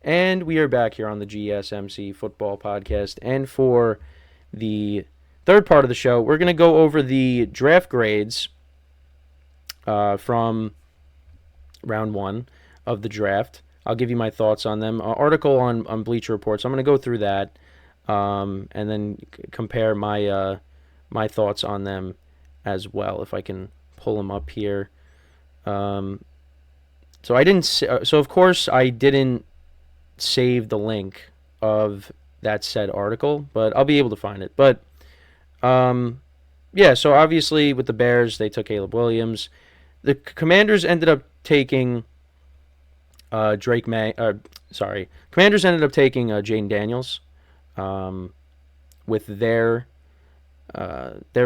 And we are back here on the GSMC Football Podcast. And for the third part of the show, we're going to go over the draft grades from round one of the draft. I'll give you my thoughts on them. Article on Bleacher Report, so I'm going to go through that and then compare my thoughts on them as well, if I can pull them up here. So of course I didn't save the link of that said article, but I'll be able to find it. But so obviously with the Bears, they took Caleb Williams. The Commanders ended up taking Commanders ended up taking Jaden Daniels with their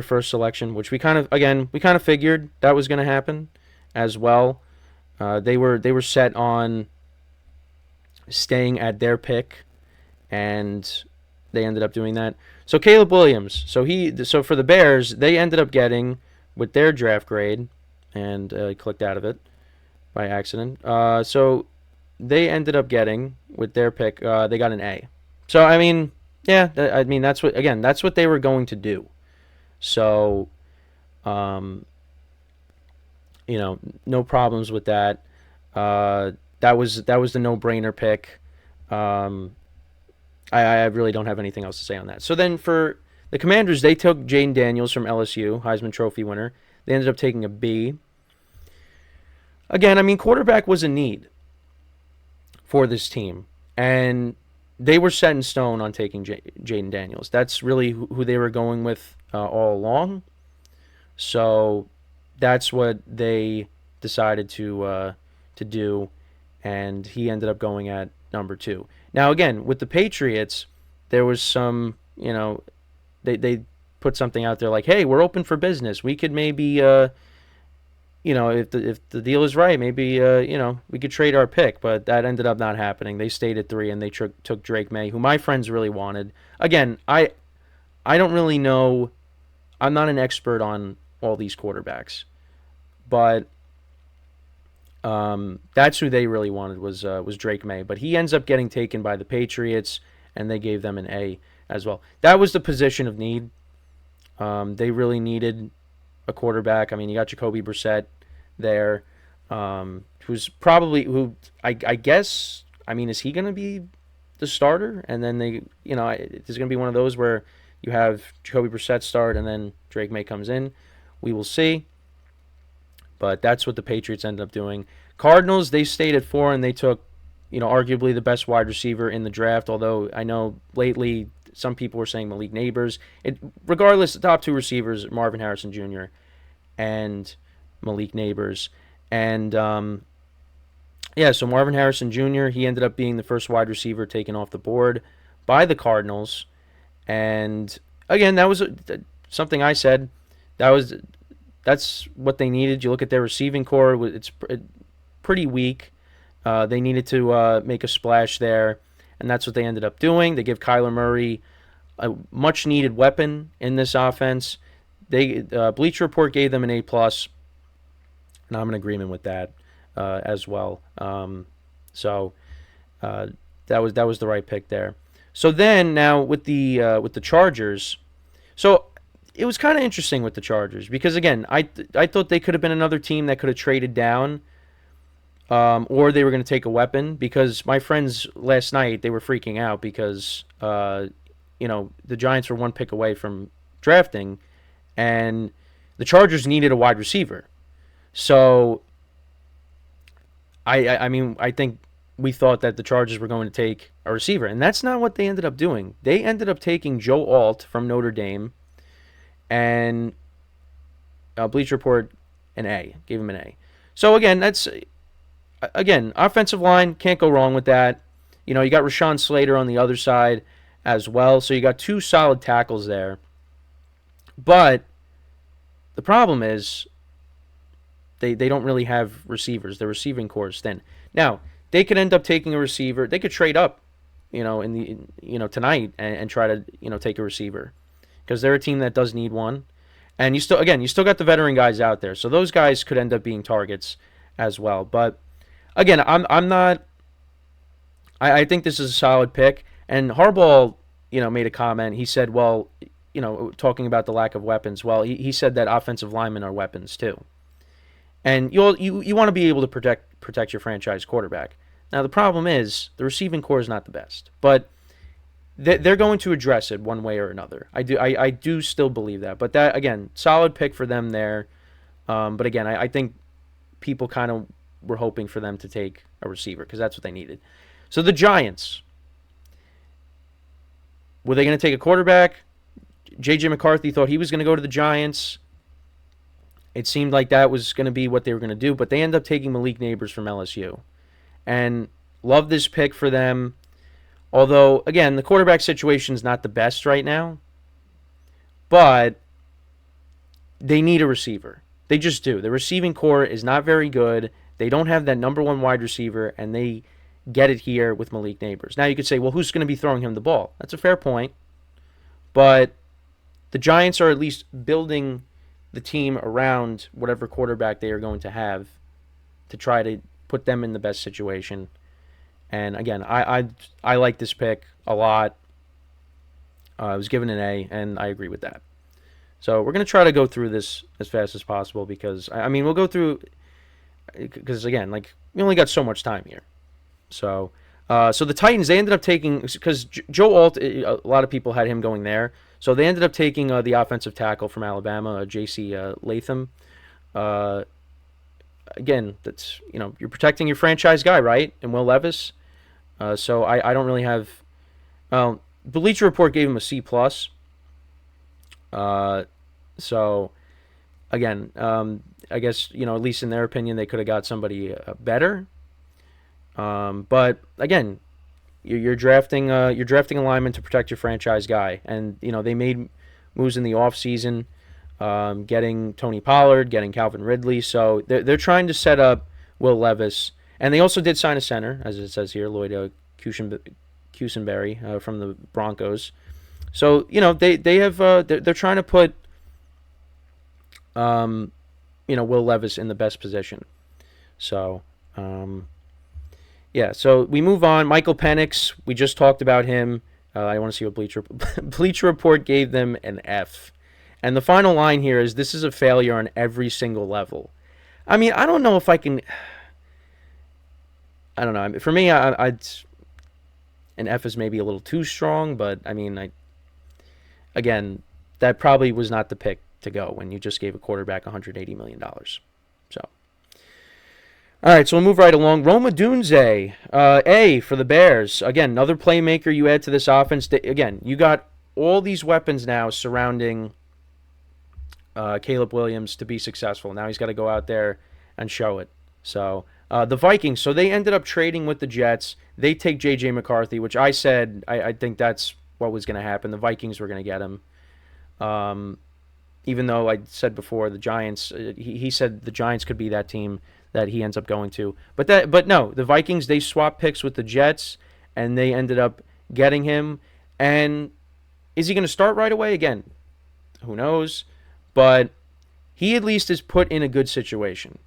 first selection, which we kind of figured that was going to happen as well. They were set on staying at their pick, and they ended up doing that. So Caleb Williams, so for the Bears, they ended up getting with their draft grade, and clicked out of it by accident. So they ended up getting with their pick, they got an A. So that's what they were going to do. So, no problems with that. That was the no-brainer pick. I really don't have anything else to say on that. So then for the Commanders, they took Jaden Daniels from LSU, Heisman Trophy winner. They ended up taking a B. Again, quarterback was a need for this team, and they were set in stone on taking Jaden Daniels. That's really who they were going with all along. So that's what they decided to do, and he ended up going at number 2. Now, again, with the Patriots, there was some, they put something out there like, hey, we're open for business. We could maybe, if the deal is right, maybe, we could trade our pick. But that ended up not happening. They stayed at 3, and they took Drake May, who my friends really wanted. Again, I don't really know. I'm not an expert on all these quarterbacks, but that's who they really wanted was Drake May. But he ends up getting taken by the Patriots, and they gave them an A as well. That was the position of need. They really needed a quarterback. You got Jacoby Brissett there, I guess, is he going to be the starter? And then there's going to be one of those where you have Jacoby Brissett start and then Drake May comes in. We will see. But that's what the Patriots ended up doing. Cardinals, they stayed at 4, and they took, arguably the best wide receiver in the draft, although I know lately some people were saying Malik Neighbors. Regardless, the top 2 receivers, Marvin Harrison Jr. and Malik Neighbors. And, so Marvin Harrison Jr., he ended up being the first wide receiver taken off the board by the Cardinals. And, again, that was something I said. That's what they needed. You look at their receiving core, it's pretty weak. They needed to make a splash there, and that's what they ended up doing. They give Kyler Murray a much-needed weapon in this offense. Bleacher Report gave them an A+, and I'm in agreement with that as well. That was the right pick there. So then now with the Chargers, so it was kind of interesting with the Chargers because, again, I thought they could have been another team that could have traded down, or they were going to take a weapon, because my friends last night, they were freaking out because the Giants were one pick away from drafting, and the Chargers needed a wide receiver. So I think we thought that the Chargers were going to take a receiver, and that's not what they ended up doing. They ended up taking Joe Alt from Notre Dame. And Bleacher Report gave him an A. So again, offensive line, can't go wrong with that. You got Rashawn Slater on the other side as well, so you got 2 solid tackles there. But the problem is they don't really have receivers. Their receiving core is thin. Now, they could end up taking a receiver. They could trade up, tonight and try to, take a receiver, because they're a team that does need one. And you still got the veteran guys out there, so those guys could end up being targets as well. But again, I'm not I think this is a solid pick. And Harbaugh, made a comment. He said, well, talking about the lack of weapons. Well, he said that offensive linemen are weapons too. And you want to be able to protect your franchise quarterback. Now the problem is the receiving core is not the best, but they're going to address it one way or another. I do still believe that. But that, again, solid pick for them there. But again, I think people kind of were hoping for them to take a receiver because that's what they needed. So the Giants, were they going to take a quarterback? J.J. McCarthy thought he was going to go to the Giants. It seemed like that was going to be what they were going to do, but they ended up taking Malik Neighbors from LSU. And love this pick for them. Although, again, the quarterback situation is not the best right now, but they need a receiver. They just do. The receiving core is not very good. They don't have that number one wide receiver, and they get it here with Malik Neighbors. Now you could say, well, who's going to be throwing him the ball? That's a fair point. But the Giants are at least building the team around whatever quarterback they are going to have to try to put them in the best situation. And again, I like this pick a lot. I was given an A, and I agree with that. So we're going to try to go through this as fast as possible because, we'll go through, because again, we only got so much time here. So the Titans, they ended up taking, because Joe Alt, a lot of people had him going there. So they ended up taking the offensive tackle from Alabama, J.C. Latham. Again, that's, you're protecting your franchise guy, right? And Will Levis. So I don't really have, Bleacher Report gave him a C+. So again, I guess, at least in their opinion, they could have got somebody better. But again, you're drafting a lineman to protect your franchise guy, and they made moves in the offseason, getting Tony Pollard, getting Calvin Ridley. So they're trying to set up Will Levis, and they also did sign a center, as it says here, Lloyd Cushenberry from the Broncos. So they have they're trying to put Will Levis in the best position. So. Yeah, so we move on. Michael Penix, we just talked about him. I want to see what Bleacher Report gave them an F. And the final line here is, this is a failure on every single level. I don't know if I can... I don't know. For me, I'd an F is maybe a little too strong, but, again, that probably was not the pick to go when you just gave a quarterback $180 million. So... All right, so we'll move right along. Rome Odunze, A for the Bears. Again, another playmaker you add to this offense. Again, you got all these weapons now surrounding Caleb Williams to be successful. Now he's got to go out there and show it. So the Vikings, so they ended up trading with the Jets. They take J.J. McCarthy, which I said I think that's what was going to happen. The Vikings were going to get him. Even though I said before the Giants, he said the Giants could be that team that he ends up going to. But no, the Vikings, they swapped picks with the Jets, and they ended up getting him. And is he going to start right away? Again, who knows? But he at least is put in a good situation.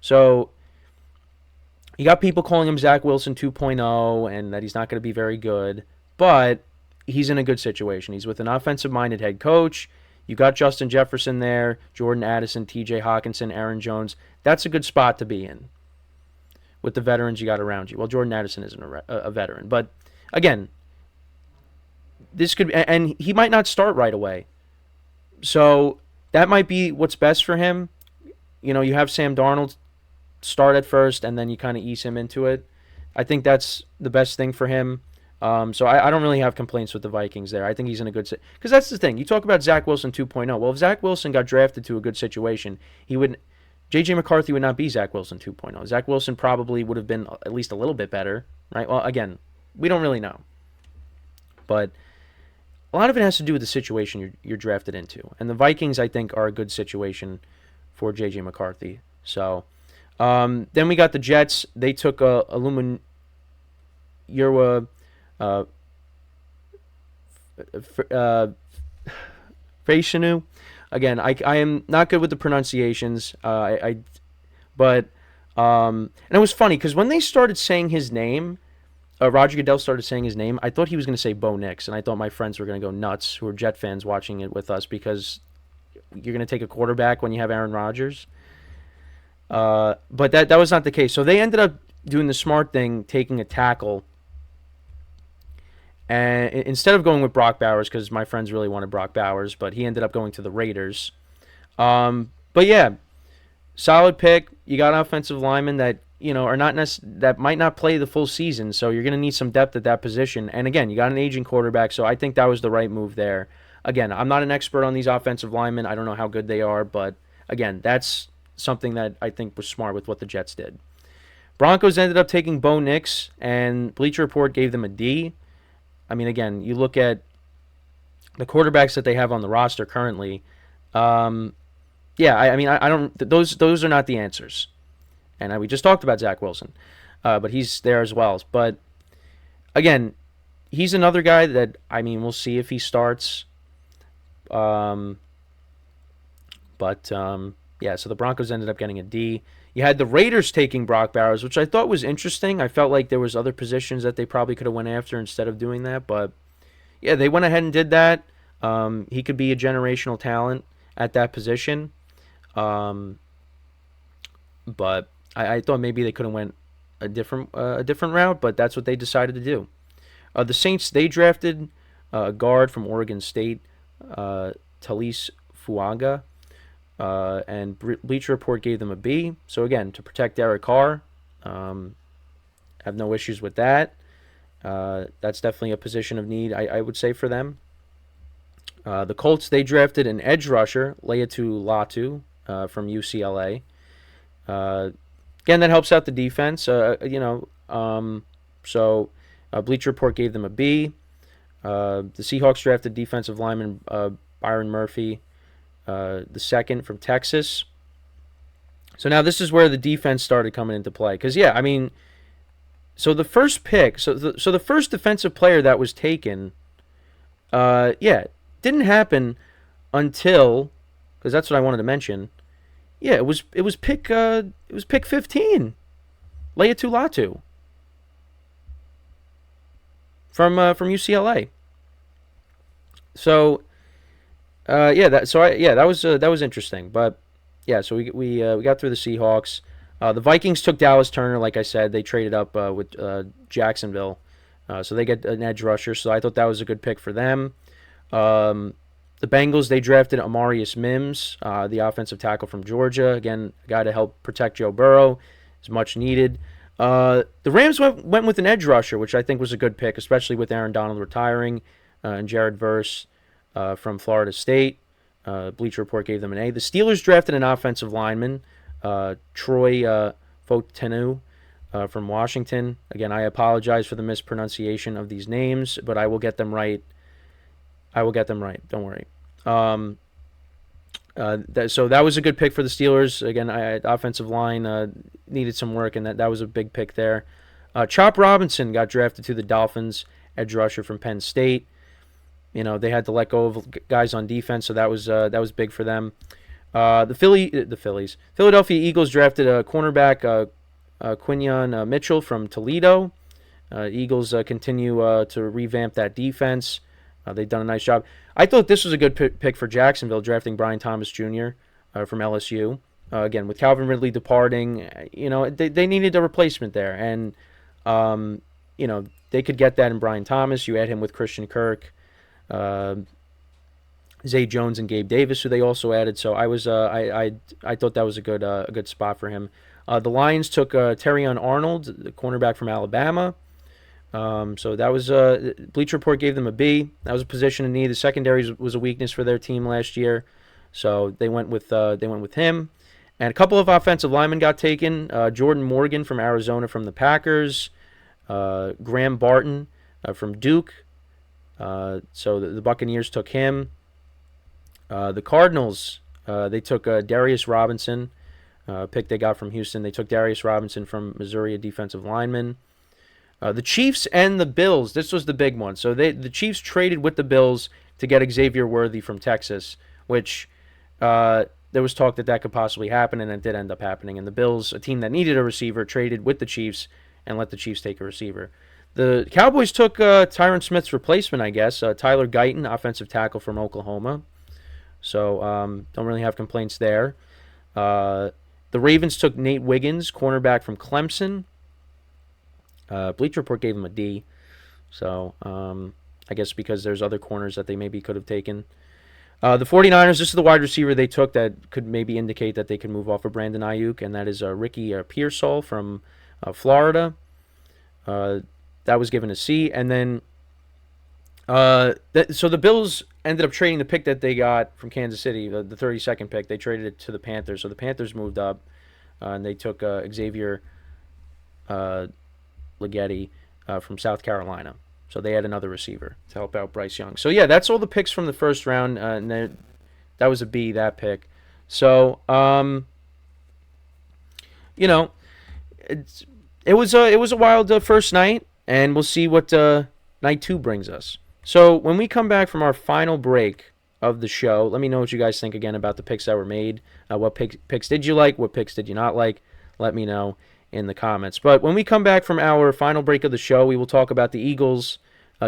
So you got people calling him Zach Wilson 2.0 and that he's not going to be very good. But he's in a good situation. He's with an offensive-minded head coach. You got Justin Jefferson there, Jordan Addison, T.J. Hawkinson, Aaron Jones. That's a good spot to be in with the veterans you got around you. Well, Jordan Addison isn't a veteran. But, again, this could... And he might not start right away. So that might be what's best for him. You have Sam Darnold start at first, and then you kind of ease him into it. I think that's the best thing for him. So I don't really have complaints with the Vikings there. I think he's in a good situation. Because that's the thing. You talk about Zach Wilson 2.0. Well, if Zach Wilson got drafted to a good situation, J.J. McCarthy would not be Zach Wilson 2.0. Zach Wilson probably would have been at least a little bit better, right? Well, again, we don't really know. But a lot of it has to do with the situation you're drafted into. And the Vikings, I think, are a good situation for J.J. McCarthy. So then we got the Jets. They took Illumin Yerwa... Faishanu. Again, I am not good with the pronunciations. But and it was funny because when they started saying his name, Roger Goodell started saying his name, I thought he was going to say Bo Nix, and I thought my friends were going to go nuts who are Jet fans watching it with us because you're going to take a quarterback when you have Aaron Rodgers. But that was not the case. So they ended up doing the smart thing, taking a tackle. And instead of going with Brock Bowers, because my friends really wanted Brock Bowers, but he ended up going to the Raiders. But yeah, solid pick. You got offensive linemen that are not that might not play the full season, so you're going to need some depth at that position. And again, you got an aging quarterback, so I think that was the right move there. Again, I'm not an expert on these offensive linemen. I don't know how good they are, but again, that's something that I think was smart with what the Jets did. Broncos ended up taking Bo Nix, and Bleacher Report gave them a D. I mean, again, you look at the quarterbacks that they have on the roster currently. Yeah, I don't. Those are not the answers. And we just talked about Zach Wilson, but he's there as well. But again, he's another guy that we'll see if he starts. Yeah, so the Broncos ended up getting a D. You had the Raiders taking Brock Bowers, which I thought was interesting. I felt like there was other positions that they probably could have went after instead of doing that, but yeah, they went ahead and did that. He could be a generational talent at that position, but I thought maybe they could have went a different route, but that's what they decided to do. The Saints, they drafted a guard from Oregon State, Talise Fuaga. And Bleacher Report gave them a B. So again, to protect Derek Carr, have no issues with that. That's definitely a position of need, I would say, for them. The Colts, they drafted an edge rusher, Leatu Latu, from UCLA. Again, that helps out the defense. So Bleacher Report gave them a B. The Seahawks drafted defensive lineman Byron Murphy, the second from Texas. So now this is where the defense started coming into play. Because, so the first pick, so the first defensive player that was taken, didn't happen until, because that's what I wanted to mention. Yeah, it was pick 15, Leatu Latu from UCLA. So that was interesting. But yeah, so we got through the Seahawks. The Vikings took Dallas Turner, like I said. They traded up with Jacksonville, so they get an edge rusher. So I thought that was a good pick for them. The Bengals, they drafted Amarius Mims, the offensive tackle from Georgia. Again, a guy to help protect Joe Burrow, is much needed. The Rams went with an edge rusher, which I think was a good pick, especially with Aaron Donald retiring, and Jared Verse from Florida State. Bleacher Report gave them an A. The Steelers drafted an offensive lineman, Troy Fautanu from Washington. Again, I apologize for the mispronunciation of these names, but I will get them right. Don't worry. So that was a good pick for the Steelers. Again, offensive line needed some work, and that was a big pick there. Chop Robinson got drafted to the Dolphins, edge rusher from Penn State. They had to let go of guys on defense, so that was big for them. The Philadelphia Eagles drafted a cornerback, Quinyon Mitchell from Toledo. Eagles continue to revamp that defense. They've done a nice job. I thought this was a good pick for Jacksonville, drafting Brian Thomas Jr. From LSU. Again, with Calvin Ridley departing, they needed a replacement there, and they could get that in Brian Thomas. You add him with Christian Kirk, Zay Jones, and Gabe Davis, who they also added. So I thought that was a good spot for him. The Lions took Terrion Arnold, the cornerback from Alabama. So that was Bleacher Report gave them a B. That was a position of need. The secondary was a weakness for their team last year, so they went with him. And a couple of offensive linemen got taken. Jordan Morgan from Arizona from the Packers. Graham Barton from Duke. So the Buccaneers took him. The Cardinals, they took Darius Robinson, pick they got from Houston. They took Darius Robinson from Missouri, a defensive lineman. The Chiefs and the Bills, this was the big one. So the Chiefs traded with the Bills to get Xavier Worthy from Texas, which there was talk that could possibly happen, and it did end up happening. And the Bills, a team that needed a receiver, traded with the Chiefs and let the Chiefs take a receiver. The Cowboys took Tyron Smith's replacement, I guess, Tyler Guyton, offensive tackle from Oklahoma. So don't really have complaints there. The Ravens took Nate Wiggins, cornerback from Clemson. Bleacher Report gave him a D. So I guess because there's other corners that they maybe could have taken. The 49ers, this is the wide receiver they took that could maybe indicate that they could move off of Brandon Ayuk, and that is Ricky Pearsall from Florida. That was given a C. And then, so the Bills ended up trading the pick that they got from Kansas City, the 32nd pick. They traded it to the Panthers. So the Panthers moved up, and they took Xavier Leggetti from South Carolina. So they had another receiver to help out Bryce Young. So, yeah, that's all the picks from the first round, and that was a B, that pick. So, it was a wild first night, and we'll see what night 2 brings us. So when we come back from our final break of the show, let me know what you guys think again about the picks that were made. What picks did you like? What picks did you not like? Let me know in the comments. But when we come back from our final break of the show, we will talk about the Eagles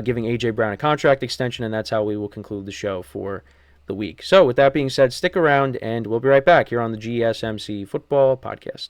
giving A.J. Brown a contract extension, and that's how we will conclude the show for the week. So with that being said, stick around, and we'll be right back here on the GSMC Football Podcast.